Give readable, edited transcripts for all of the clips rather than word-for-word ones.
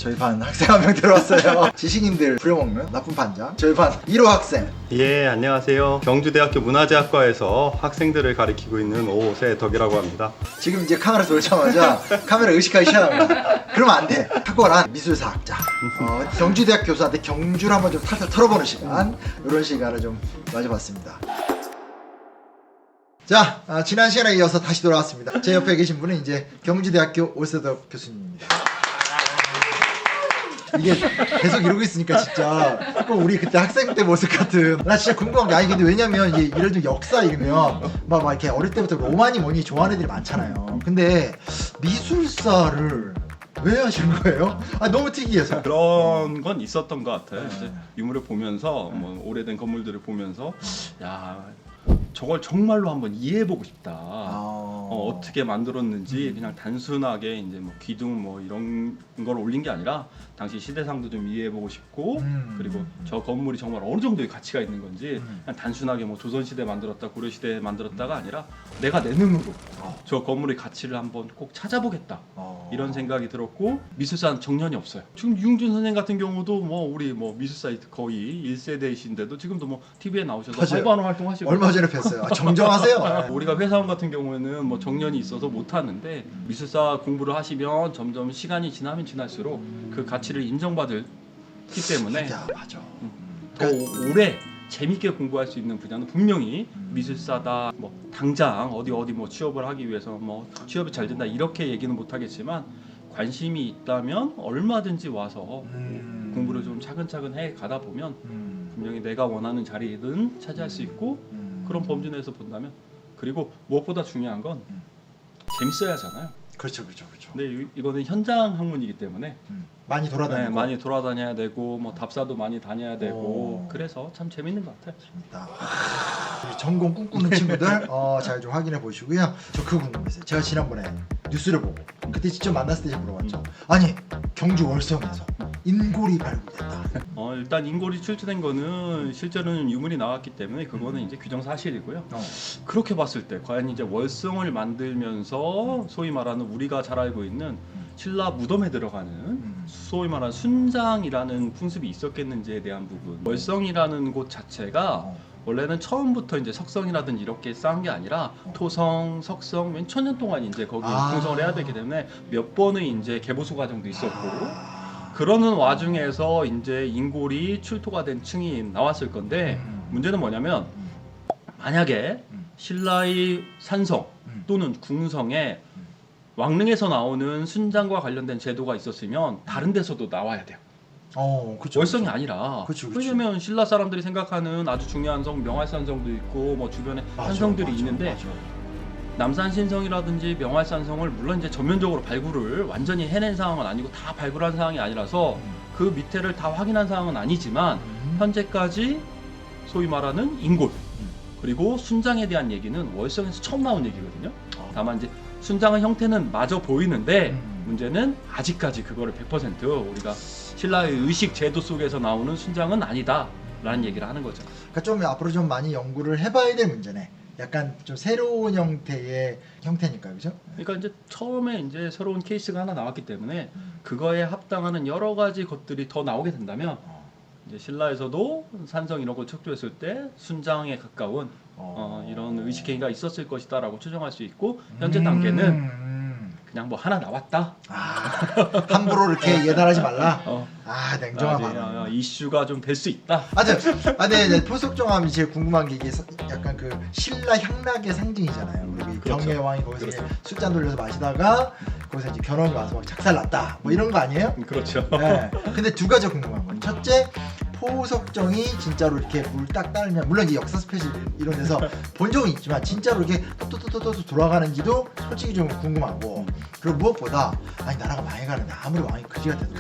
저희 반 학생 한 명 들어왔어요. 지식인들 부려먹는 나쁜 반장. 저희 반 1호 학생. 예, 안녕하세요. 경주대학교 문화재학과에서 학생들을 가리키고 있는 5세 덕이라고 합니다. 지금 이제 카메라 돌자마자 카메라 의식하기 시작합니다. 그러면 안 돼. 탁월한 미술사학자. 경주대학 교수한테 경주를 한번 좀 탈탈 털어보는 시간. 이런 시간을 좀 가져봤습니다. 자, 지난 시간에 이어서 다시 돌아왔습니다. 제 옆에 계신 분은 이제 경주대학교 오세덕 교수님입니다. 이게 계속 이러고 있으니까 진짜 꼭 우리 그때 학생 때 모습 같은. 나 진짜 궁금한 게, 아니 근데 왜냐면 이게 이런 좀 역사 이러면 막 이렇게 어릴 때부터 로마니 뭐니 좋아하는 애들이 많잖아요. 근데 미술사를 왜 하시는 거예요? 아, 너무 특이해서. 그런 건 있었던 것 같아요. 이제 유물을 보면서 뭐 오래된 건물들을 보면서 야, 저걸 정말로 한번 이해해보고 싶다. 어떻게 만들었는지 그냥 단순하게 이제 뭐 기둥 뭐 이런 걸 올린 게 아니라 당시 시대상도 좀 이해해보고 싶고 그리고 저 건물이 정말 어느 정도의 가치가 있는 건지 그냥 단순하게 뭐 조선시대 만들었다 고려시대 만들었다가 아니라 내가 내 눈으로 저 건물의 가치를 한번 꼭 찾아보겠다. 이런 생각이 들었고, 미술사는 정년이 없어요. 지금 유흥준 선생님 같은 경우도 뭐 우리 뭐 미술사 거의 1세대이신데도 지금도 뭐 TV에 나오셔서 활발한 활동하시고 얼마 전에 뵀어요. 정정하세요. 우리가 회사원 같은 경우에는 뭐 정년이 있어서 못 하는데 미술사 공부를 하시면 점점 시간이 지나면 지날수록 그 가치를 인정받기 때문에 야, 맞아. 더 오래 재밌게 공부할 수 있는 분야는 분명히 미술사다. 뭐 당장 어디 뭐 취업을 하기 위해서 뭐 취업이 잘 된다 이렇게 얘기는 못 하겠지만 관심이 있다면 얼마든지 와서 공부를 좀 차근차근 해 가다 보면 분명히 내가 원하는 자리든 차지할 수 있고 그런 범주 내에서 본다면, 그리고 무엇보다 중요한 건 재밌어야 하잖아요. 그렇죠. 근데 이거는 현장 학문이기 때문에 많이 돌아다니고. 네, 많이 돌아다녀야 되고 뭐 답사도 많이 다녀야 되고 그래서 참 재밌는 것 같아요. 우리 전공 꿈꾸는 친구들 잘 좀 확인해 보시고요. 저 그거 궁금했어요. 제가 지난번에 뉴스를 보고 그때 직접 만났을 때 물어봤죠. 아니, 경주 월성에서 인골이 발굴됐다. 일단 인골이 출토된 거는 실제로는 유물이 나왔기 때문에 그거는 이제 규정 사실이고요. 그렇게 봤을 때 과연 이제 월성을 만들면서 소위 말하는 우리가 잘 알고 있는 신라 무덤에 들어가는 소위 말하는 순장이라는 풍습이 있었겠는지에 대한 부분. 월성이라는 곳 자체가 원래는 처음부터 이제 석성이라든지 이렇게 쌓은 게 아니라 토성, 석성 몇 천년 동안 이제 거기 풍성을 해야 되기 때문에 몇 번의 이제 개보수 과정도 있었고 그러는 와중에서 이제 인골이 출토가 된 층이 나왔을 건데 문제는 뭐냐면 만약에 신라의 산성 또는 궁성에 왕릉에서 나오는 순장과 관련된 제도가 있었으면 다른 데서도 나와야 돼요. 그쵸, 월성이 아니라. 그쵸. 왜냐면 신라 사람들이 생각하는 아주 중요한 성 명활산성도 있고 뭐 주변에 산성들이 있는데 남산신성이라든지 명활산성을 물론 이제 전면적으로 발굴을 완전히 해낸 상황은 아니고 다 발굴한 상황이 아니라서 그 밑에를 다 확인한 상황은 아니지만 현재까지 소위 말하는 인골 그리고 순장에 대한 얘기는 월성에서 처음 나온 얘기거든요. 다만 이제 순장의 형태는 마저 보이는데 문제는 아직까지 그거를 100% 우리가 신라의 의식 제도 속에서 나오는 순장은 아니다 라는 얘기를 하는 거죠. 그러니까 좀 앞으로 좀 많이 연구를 해봐야 될 문제네. 약간 좀 새로운 형태의 형태니까요, 그죠? 그러니까 이제 처음에 이제 새로운 케이스가 하나 나왔기 때문에 그거에 합당하는 여러 가지 것들이 더 나오게 된다면 이제 신라에서도 산성 이런 걸 척도했을 때 순장에 가까운 이런 의식행위가 있었을 것이다라고 추정할 수 있고 현재 단계는 그냥 뭐 하나 나왔다. 함부로 이렇게 예단하지 말라. 냉정하다. 이슈가 좀 될 수 있다. 네, 포석정함이 제일 궁금한 게 이게 약간 그 신라 향락의 상징이잖아요. 그리고 경혜왕이 거기서 이제 술잔 돌려서 마시다가 거기서 이제 견훤이 와서 막 작살났다. 뭐 이런 거 아니에요? 그렇죠. 네. 근데 두 가지가 궁금한 건 첫째, 포석정이 진짜로 이렇게 물 딱 따르면 물론 이제 역사 스페셜 이런 데서 본 적은 있지만 진짜로 이렇게 또또또또 돌아가는지도 솔직히 좀 궁금하고, 그리고 무엇보다 아니 나라가 망해가는데 아무리 왕이 그지가 돼도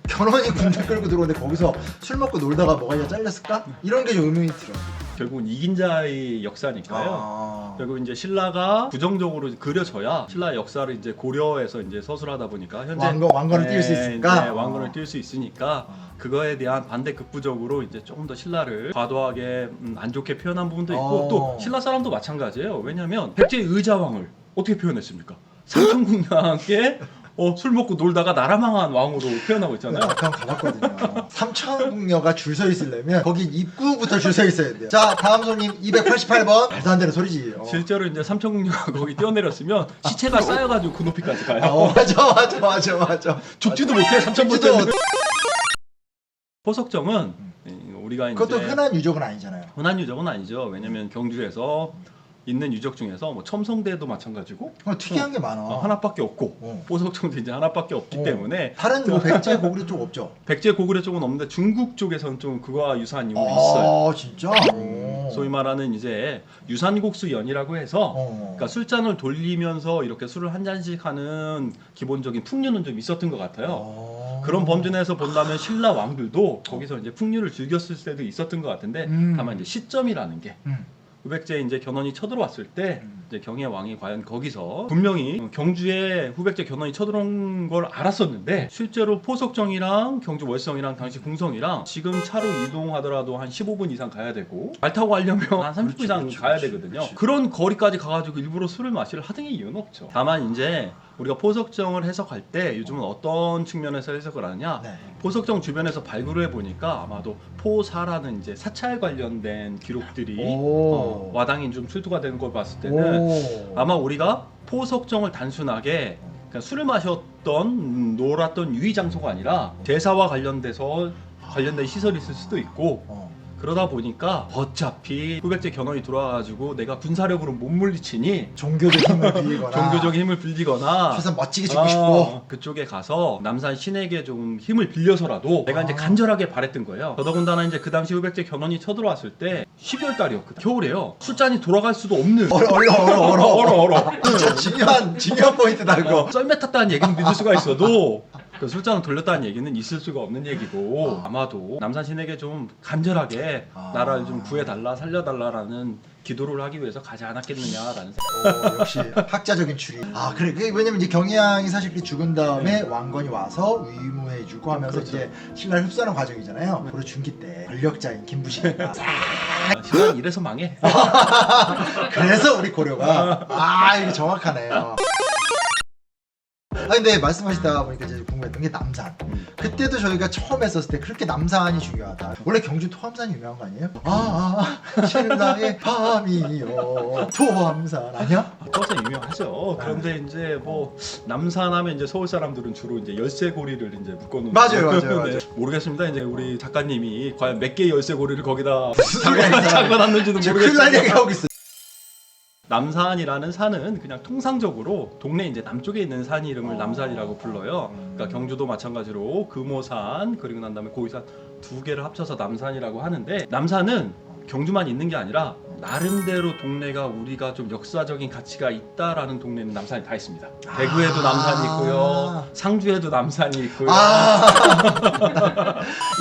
견훤이 군대 끌고 들어오는데 거기서 술 먹고 놀다가 뭐가 잘렸을까? 이런 게 좀 의문이 들어요. 결국은 이긴 자의 역사니까요. 결국 이제 신라가 부정적으로 그려져야 신라의 역사를 이제 고려해서 이제 서술하다 보니까 현재 왕건을 띄울 수 있으니까. 왕건을 띄울 수 있으니까 그거에 대한 반대 극부적으로 이제 조금 더 신라를 과도하게 안 좋게 표현한 부분도 있고 또 신라 사람도 마찬가지예요. 왜냐하면 백제 의자왕을 어떻게 표현했습니까? 삼천궁녀와 함께 술 먹고 놀다가 나라망한 왕으로 표현하고 있잖아요. 아까 가봤거든요. 삼천궁녀가 줄 서 있으려면 거기 입구부터 줄 서 있어야 돼요. 자, 다음 손님 288번. 말도 안 되는 소리지. 실제로 이제 삼천궁녀가 거기 뛰어내렸으면 시체가 쌓여가지고 그 높이까지 가요. 맞아. 죽지도 못해 죽지도 3,000번. 못- 포석정은 우리가 이제 그것도 흔한 유적은 아니잖아요. 흔한 유적은 아니죠. 왜냐면 경주에서 있는 유적 중에서 뭐 첨성대도 마찬가지고 특이한 게 많아. 하나밖에 없고 포석정도 이제 하나밖에 없기 때문에 다른 뭐 백제 고구려 쪽 없죠? 백제 고구려 쪽은 없는데 중국 쪽에서는 좀 그거와 유사한 유물이 있어요. 진짜? 소위 말하는 이제 유산국수연이라고 해서 그러니까 술잔을 돌리면서 이렇게 술을 한 잔씩 하는 기본적인 풍류는 좀 있었던 것 같아요. 그런 범주 내에서 본다면 신라 왕들도 거기서 이제 풍류를 즐겼을 때도 있었던 것 같은데 다만 이제 시점이라는 게 후백제 이제 견훤이 쳐들어왔을 때 이제 경의 왕이 과연 거기서 분명히 경주에 후백제 견훤이 쳐들어온 걸 알았었는데 실제로 포석정이랑 경주 월성이랑 당시 궁성이랑 지금 차로 이동하더라도 한 15분 이상 가야 되고 말 타고 가려면 한 30분 이상 가야 되거든요. 그런 거리까지 가가지고 일부러 술을 마실 하등의 이유는 없죠. 다만 이제 우리가 포석정을 해석할 때 요즘은 어떤 측면에서 해석을 하느냐, 네. 포석정 주변에서 발굴을 해보니까 아마도 포사라는 이제 사찰 관련된 기록들이 와당이 좀 출두가 되는 걸 봤을 때는 아마 우리가 포석정을 단순하게 그냥 술을 마셨던 놀았던 유의 장소가 아니라 제사와 관련된 시설이 있을 수도 있고 그러다 보니까 어차피 후백제 견훤이 들어와가지고 내가 군사력으로 못 물리치니 종교적 힘을 빌리거나 종교적인 힘을 빌리거나 최소한 멋지게 죽고 싶고 그쪽에 가서 남산 신에게 좀 힘을 빌려서라도 내가 이제 간절하게 바랬던 거예요. 더더군다나 이제 그 당시 후백제 견훤이 쳐들어왔을 때 12월 달이었거든. 겨울에요. 술잔이 돌아갈 수도 없는 얼어 진짜 중요한 포인트다 그거. 썰매 탔다는 얘기는 믿을 수가 있어도 그 술잔을 돌렸다는 얘기는 있을 수가 없는 얘기고 아마도 남산 신에게 좀 간절하게 나라를 좀 구해달라 살려달라라는 기도를 하기 위해서 가지 않았겠느냐라는 생각. 역시 학자적인 추리. 그래. 그게 왜냐면 이제 경희양이 사실 죽은 다음에 왕건이 와서 위무해주고 하면서 그렇죠. 이제 신라를 흡수하는 과정이잖아요. 고려 중기 때 권력자인 김부식이가 신랑 이래서 망해. 그래서 우리 고려가 이게 정확하네요. 근데 말씀하시다 보니까 이제 궁금했던 게 남산. 그때도 저희가 처음 했었을 때 그렇게 남산이 중요하다. 원래 경주 토함산이 유명한 거 아니에요? 신라의 밤이요 토함산 아니야? 토함산 유명하죠. 그런데 이제 뭐 남산하면 이제 서울 사람들은 주로 이제 열쇠고리를 이제 묶어놓는. 맞아요. 모르겠습니다. 이제 우리 작가님이 과연 몇 개의 열쇠고리를 거기다 소리야, 잡아놨는지는 큰일 날 얘기 모르겠지만. 하고 있어. 남산이라는 산은 그냥 통상적으로 동네 이제 남쪽에 있는 산 이름을 남산이라고 불러요. 그러니까 경주도 마찬가지로 금오산 그리고 난 다음에 고위산 두 개를 합쳐서 남산이라고 하는데 남산은 경주만 있는 게 아니라 나름대로 동네가 우리가 좀 역사적인 가치가 있다라는 동네는 남산이 다 있습니다. 대구에도 남산이 있고요, 상주에도 남산이 있고요.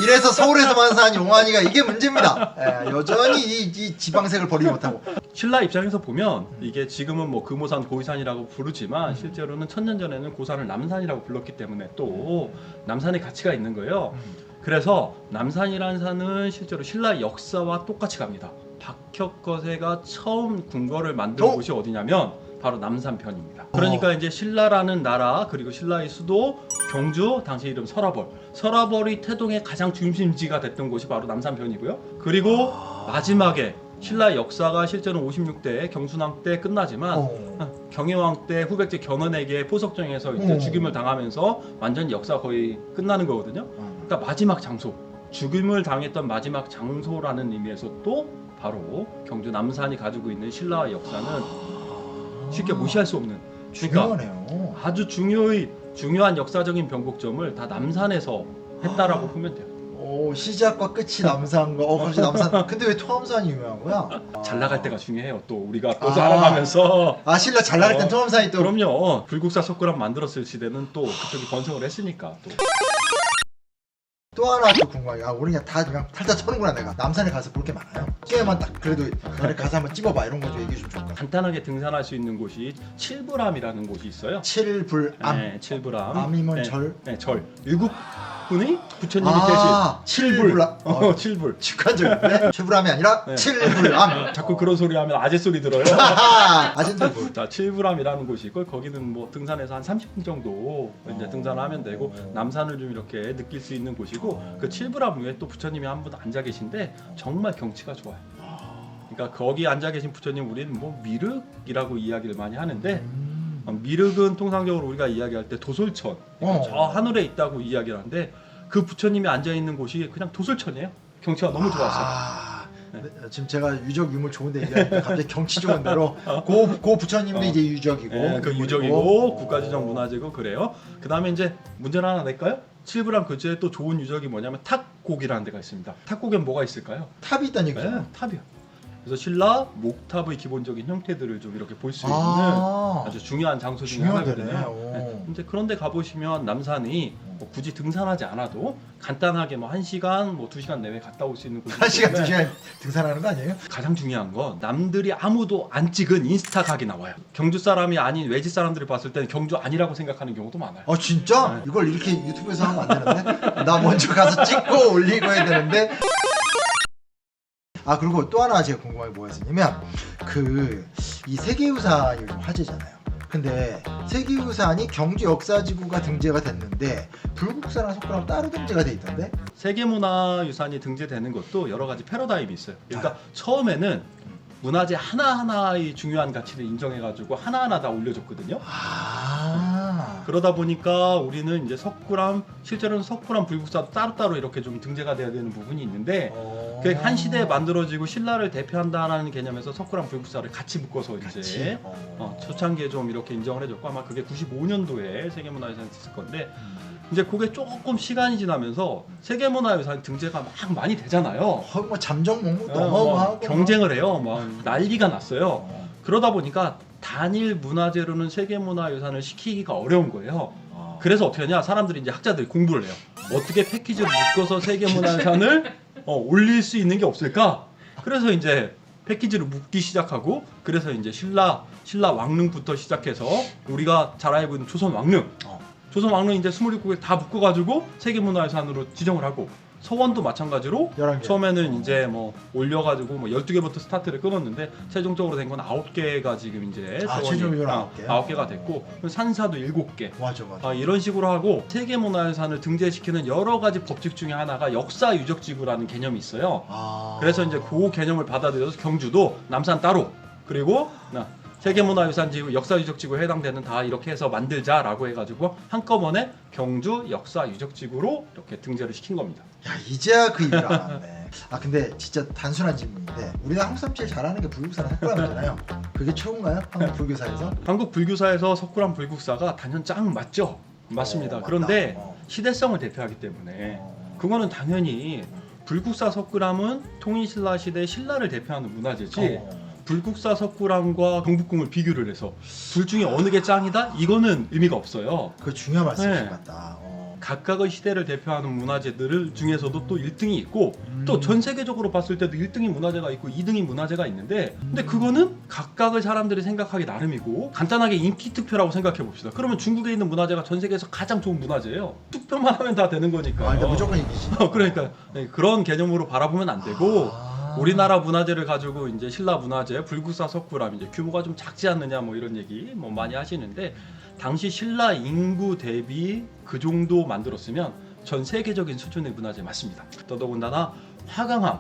이래서 서울에서만 산 용환이가 이게 문제입니다. 여전히 이 지방색을 버리지 못하고. 신라 입장에서 보면 이게 지금은 뭐 금오산 고위산이라고 부르지만 실제로는 천년 전에는 고산을 남산이라고 불렀기 때문에 또 남산의 가치가 있는 거예요. 그래서 남산이라는 산은 실제로 신라 역사와 똑같이 갑니다. 박혁거세가 처음 궁궐을 만든 곳이 어디냐면 바로 남산편입니다. 그러니까 이제 신라라는 나라 그리고 신라의 수도 경주 당시 이름 설화벌. 설화벌이 태동의 가장 중심지가 됐던 곳이 바로 남산편이고요. 그리고 마지막에 신라 역사가 실제는 56대 경순왕 때 끝나지만 경혜왕 때 후백제 견훤에게 포석정에서 이제 죽임을 당하면서 완전히 역사가 거의 끝나는 거거든요. 그러니까 마지막 장소, 죽임을 당했던 마지막 장소라는 의미에서 또 바로 경주 남산이 가지고 있는 신라의 역사는 쉽게 무시할 수 없는 중요하네요. 아주 중요한 역사적인 변곡점을 다 남산에서 했다라고 보면 돼요. 시작과 끝이 남산과 갑자기 남산. 근데 왜 토함산이 유명한 거야? 잘 나갈 때가 중요해요. 또 우리가 또 살아가면서 신라 잘 나갈 땐 토함산이 또. 그럼요. 불국사 석굴암 만들었을 시대는 또 그쪽이 번성을 했으니까 또 하나 또 궁금한 게 우리 그냥 탈다 쳐는구나. 내가 남산에 가서 볼 게 많아요. 게만 딱 그래도 너네 가서 한번 찍어봐 이런 거 좀 얘기해 주면 좋을 것 같아. 간단하게 등산할 수 있는 곳이 칠불암이라는 곳이 있어요. 칠불암. 네, 칠불암. 암이면 네, 절. 네, 절. 율곡 분이 부처님이 계신 칠불. 칠불. 직관적인데 칠불암이 아니라 네. 칠불암. 자꾸 그런 소리 하면 아재 소리 들어요. 아젠들불. 자, 칠불암이라는 곳이 있고 거기는 뭐 등산에서 한 30분 정도 이제 등산을 하면 되고 남산을 좀 이렇게 느낄 수 있는 곳이고 그 칠불암 위에 또 부처님이 한 분 앉아 계신데 정말 경치가 좋아요. 그러니까 거기 앉아 계신 부처님 우리는 뭐 미륵이라고 이야기를 많이 하는데 미륵은 통상적으로 우리가 이야기할 때 도솔천 그러니까 저 하늘에 있다고 이야기를 하는데 그 부처님이 앉아 있는 곳이 그냥 도솔천이에요. 경치가 너무 좋아서. 네. 지금 제가 유적 유물 좋은데 얘기하니까 갑자기 경치 좋은 데로 고 부처님도 이제 유적이고 네, 그 유적이고 국가지정 문화재고 그래요. 그 다음에 이제 문제를 하나 낼까요? 칠불암 근처에 또 좋은 유적이 뭐냐면 탁곡이라는 데가 있습니다. 탁곡엔 뭐가 있을까요? 탑이 있다는 얘기죠. 네, 탑이요. 그래서 신라 목탑의 기본적인 형태들을 좀 이렇게 볼 수 있는 아주 중요한 장소 중에 중요한 하나거든요. 데네. 네. 근데 그런데 가보시면 남산이 뭐 굳이 등산하지 않아도 간단하게 뭐 1시간, 뭐 2시간 내외 갔다 올 수 있는 곳이기 1시간 때문에 2시간 등산하는 거 아니에요? 가장 중요한 건 남들이 아무도 안 찍은 인스타 각이 나와요. 경주 사람이 아닌 외지 사람들이 봤을 때는 경주 아니라고 생각하는 경우도 많아요. 진짜? 네. 이걸 이렇게 유튜브에서 하면 안 되는데? 나 먼저 가서 찍고 올리고 해야 되는데. 그리고 또 하나 제가 궁금한 게 뭐였냐면 이 세계유산이 요즘 화제잖아요. 근데 세계유산이 경주 역사지구가 등재가 됐는데 불국사랑 석굴암 따로 등재가 돼 있던데? 세계문화유산이 등재되는 것도 여러 가지 패러다임이 있어요. 그러니까 처음에는 문화재 하나하나의 중요한 가치를 인정해가지고 하나하나 다 올려줬거든요. 그러다 보니까 우리는 이제 석굴암, 실제로는 석굴암 불국사도 따로따로 이렇게 좀 등재가 돼야 되는 부분이 있는데 그 한 시대에 만들어지고 신라를 대표한다는 개념에서 석굴암 불국사를 같이 묶어서 이제 초창기에 좀 이렇게 인정을 해줬고 아마 그게 95년도에 세계문화유산이 됐을 건데 이제 그게 조금 시간이 지나면서 세계문화유산 등재가 막 많이 되잖아요. 뭐 잠정 목록도 어마어마하고 경쟁을 해요. 막 난리가 났어요. 그러다 보니까 단일 문화재로는 세계문화유산을 시키기가 어려운 거예요. 그래서 어떻게 하냐? 사람들이 이제 학자들이 공부를 해요. 어떻게 패키지를 묶어서 세계문화유산을 올릴 수 있는 게 없을까? 그래서 이제 패키지를 묶기 시작하고 그래서 이제 신라 왕릉부터 시작해서 우리가 잘 알고 있는 조선 왕릉 조선 왕릉 이제 27개 다 묶어가지고 세계문화유산으로 지정을 하고 서원도 마찬가지로 11개. 처음에는 이제 뭐 올려가지고 뭐 12개부터 스타트를 끊었는데 최종적으로 된 건 9개가 지금 이제 최종적으로 9개. 9개가 됐고 산사도 7개 맞아. 이런 식으로 하고 세계문화유산을 등재시키는 여러 가지 법칙 중에 하나가 역사유적지구라는 개념이 있어요. 그래서 이제 그 개념을 받아들여서 경주도 남산 따로 그리고 세계문화유산지구, 역사유적지구에 해당되는 다 이렇게 해서 만들자라고 해가지고 한꺼번에 경주 역사유적지구로 이렇게 등재를 시킨 겁니다. 야 이제야 그 일을 알았네. 근데 진짜 단순한 질문인데 우리나라 한국 사람 제일 잘하는 게 불국사랑 석굴암이잖아요. 그게 최고인가요? 한국 불교사에서? 한국 불교사에서 석굴암 불국사가 단연 짱 맞죠? 맞습니다. 맞다. 그런데 시대성을 대표하기 때문에 그거는 당연히 불국사 석굴암은 통일신라 시대 신라를 대표하는 문화재지 불국사 석굴암과 경복궁을 비교를 해서 둘 중에 어느 게 짱이다? 이거는 의미가 없어요. 그 중요한 말씀이신 네. 것 같다. 각각의 시대를 대표하는 문화재들 중에서도 또 1등이 있고 또 전 세계적으로 봤을 때도 1등이 문화재가 있고 2등이 문화재가 있는데 근데 그거는 각각의 사람들이 생각하기 나름이고 간단하게 인기 투표라고 생각해 봅시다. 그러면 중국에 있는 문화재가 전 세계에서 가장 좋은 문화재예요. 투표만 하면 다 되는 거니까. 그러니까 무조건 이기지. 그러니까 그런 개념으로 바라보면 안 되고 우리나라 문화재를 가지고 이제 신라 문화재, 불국사 석굴암 이제 규모가 좀 작지 않느냐 뭐 이런 얘기 뭐 많이 하시는데 당시 신라 인구 대비 그 정도 만들었으면 전 세계적인 수준의 문화재 맞습니다. 더더군다나 화강암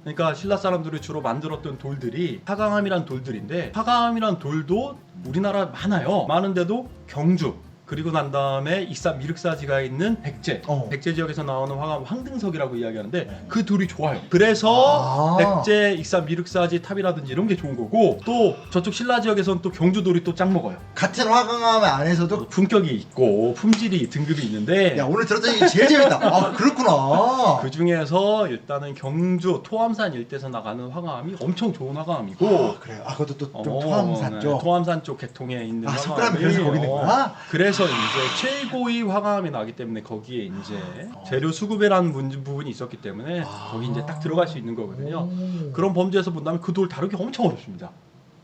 그러니까 신라 사람들이 주로 만들었던 돌들이 화강암이란 돌들인데 화강암이란 돌도 우리나라 많아요. 많은데도 경주 그리고 난 다음에 익산 미륵사지가 있는 백제 백제 지역에서 나오는 화강 황등석이라고 이야기하는데 그 돌이 좋아요. 그래서 백제 익산 미륵사지 탑이라든지 이런 게 좋은 거고 또 저쪽 신라 지역에서는 또 경주돌이 또 짱 먹어요. 같은 화강암 안에서도 품격이 있고 품질이 등급이 있는데 야 오늘 들었던 얘기 제일 재밌다. 그렇구나. 그 중에서 일단은 경주 토암산 일대에서 나가는 화강암이 엄청 좋은 화강암이고 그래요. 그것도 또 좀 토암산 쪽. 토암산 쪽 계통에 있는 석굴암이 그래서 거기 있는 거야? 그래서 이제 최고의 화강암이 나기 때문에 거기에 이제 재료 수급이라는 부분이 있었기 때문에 거기 이제 딱 들어갈 수 있는 거거든요. 그런 범죄에서 본다면 그 돌 다루기 엄청 어렵습니다.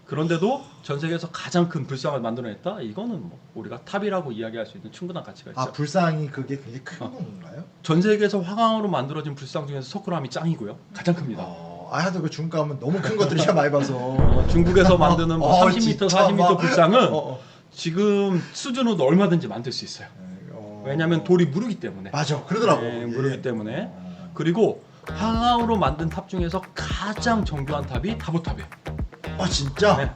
그런데도 전 세계에서 가장 큰 불상을 만들어냈다? 이거는 뭐 우리가 탑이라고 이야기할 수 있는 충분한 가치가 있죠. 아 불상이 그게 굉장히 큰 건가요? 전 세계에서 화강으로 만들어진 불상 중에서 석굴암이 짱이고요. 가장 큽니다. 하도 그 중가면 너무 큰 것들이 참 많이 봐서 중국에서 만드는 뭐 30m, 진짜 40m 막- 불상은 지금 수준으로 얼마든지 만들 수 있어요. 왜냐하면 돌이 무르기 때문에. 맞아 그러더라고. 네, 예. 무르기 때문에. 그리고 화강으로 만든 탑 중에서 가장 정교한 탑이 다보탑이에요. 아 진짜? 네.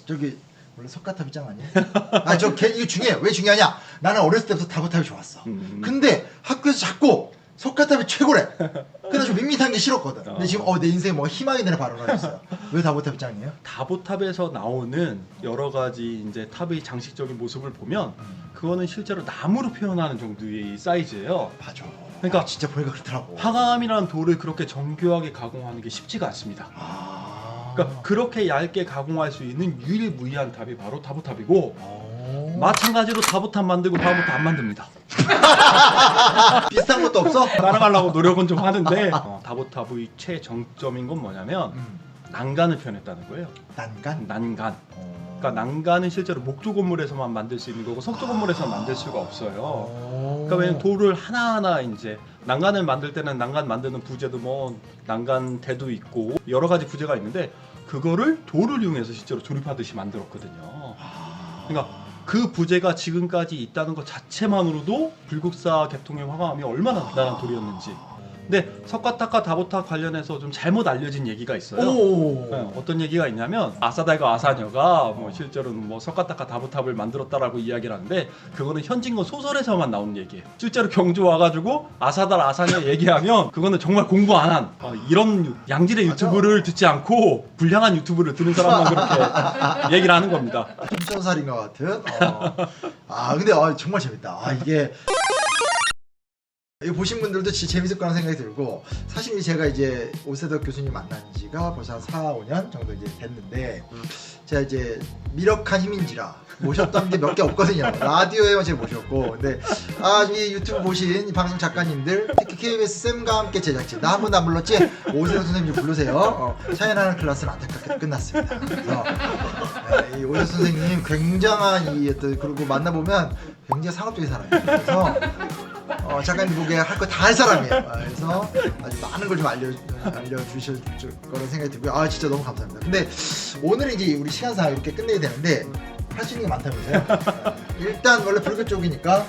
저기 원래 석가탑이 짱 아니야? 이거 중요해. 왜 중요하냐? 나는 어렸을 때부터 다보탑이 좋았어. 근데 학교에서 자꾸 석가탑이 최고래. 그래서 좀 밋밋한 게 싫었거든. 근데 지금 내 인생에 뭔가 희망이 되는 발언을 했어요. 왜 다보탑이 짱이에요? 다보탑에서 나오는 여러 가지 이제 탑의 장식적인 모습을 보면 그거는 실제로 나무로 표현하는 정도의 사이즈예요. 맞아. 그러니까 진짜 보니까 그렇더라고. 화강암이라는 돌을 그렇게 정교하게 가공하는 게 쉽지가 않습니다. 그러니까 그렇게 얇게 가공할 수 있는 유일무이한 탑이 바로 다보탑이고 마찬가지로 다보탑 만들고 다음부터 안 만듭니다. 비슷한 것도 없어? 따라가려고 노력은 좀 하는데 다보탑의 최정점인 건 뭐냐면 난간을 표현했다는 거예요. 난간? 난간. 그러니까 난간은 실제로 목조 건물에서만 만들 수 있는 거고 석조 건물에서는 만들 수가 없어요. 그러니까 왜냐면 돌을 하나하나 이제 난간을 만들 때는 난간 만드는 부재도 뭐 난간 대도 있고 여러 가지 부재가 있는데 그거를 돌을 이용해서 실제로 조립하듯이 만들었거든요. 그러니까 그 부재가 지금까지 있다는 것 자체만으로도 불국사 개통의 화강암이 얼마나 대단한 돌이었는지. 근데 석가탑과 다보탑 관련해서 좀 잘못 알려진 얘기가 있어요. 네, 어떤 얘기가 있냐면 아사달과 아사녀가 뭐 실제로는 뭐 석가탑과 다보탑을 만들었다라고 이야기를 하는데 그거는 현진건 소설에서만 나오는 얘기예요. 실제로 경주 와가지고 아사달 아사녀 얘기하면 그거는 정말 공부 안 한 이런 양질의 유튜브를 듣지 않고 불량한 유튜브를 듣는 사람만 그렇게 얘기를 하는 겁니다. 훔쳐살인 것 같은. 근데 정말 재밌다. 이거 보신 분들도 진짜 재밌을 거라는 생각이 들고 사실 제가 이제 오세덕 교수님 만난 지가 벌써 한 4, 5년 정도 이제 됐는데 제가 이제 미력한 힘인지라 모셨던 게 몇 개 없거든요. 라디오에만 제가 모셨고 근데 이 유튜브 보신 이 방송 작가님들 특히 KBS 쌤과 함께 제작진 나 한 번도 안 불렀지? 오세덕 선생님 좀 부르세요. 사연하는 클래스는 안타깝게 끝났습니다. 그래서 이 오세덕 선생님 굉장한 그리고 만나보면 굉장히 상업적인 사람이에요. 그래서 작가님 보기에 할 거 다 할 사람이에요. 그래서 아주 많은 걸 좀 알려주실 거라는 생각이 들고요. 진짜 너무 감사합니다. 근데 오늘은 이제 우리 시간상 이렇게 끝내야 되는데 할 수 있는 게 많다면서요? 일단 원래 불교 쪽이니까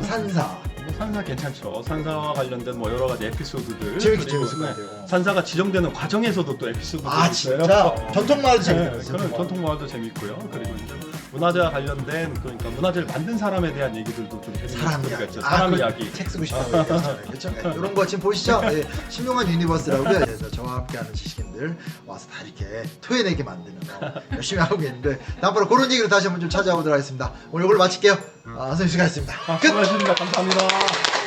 산사. 산사 괜찮죠. 산사와 관련된 뭐 여러 가지 에피소드들. 재밌을 것 같아요. 산사가 지정되는 과정에서도 또 에피소드가 있어요. 진짜? 전통마을도 재밌어요. 그런 전통마을도 재밌고요. 그리고 이제 문화재와 관련된 그러니까 문화재를 만든 사람에 대한 얘기들도 좀 재밌는 사람 스토리가 이야기. 있죠. 사람 이야기. 책 쓰고 싶다고 얘기했잖아요. 그렇죠? 이런 거 지금 보시죠? 신용한 유니버스라고요. 그래서 저와 함께하는 지식인들 와서 다 이렇게 토해내게 만드는 거 열심히 하고 있는데 다음번에 그런 얘기로 다시 한번 좀 찾아오도록 하겠습니다. 오늘 이걸로 마칠게요. 선생님 수고하셨습니다. 끝! 수고하셨습니다. 감사합니다.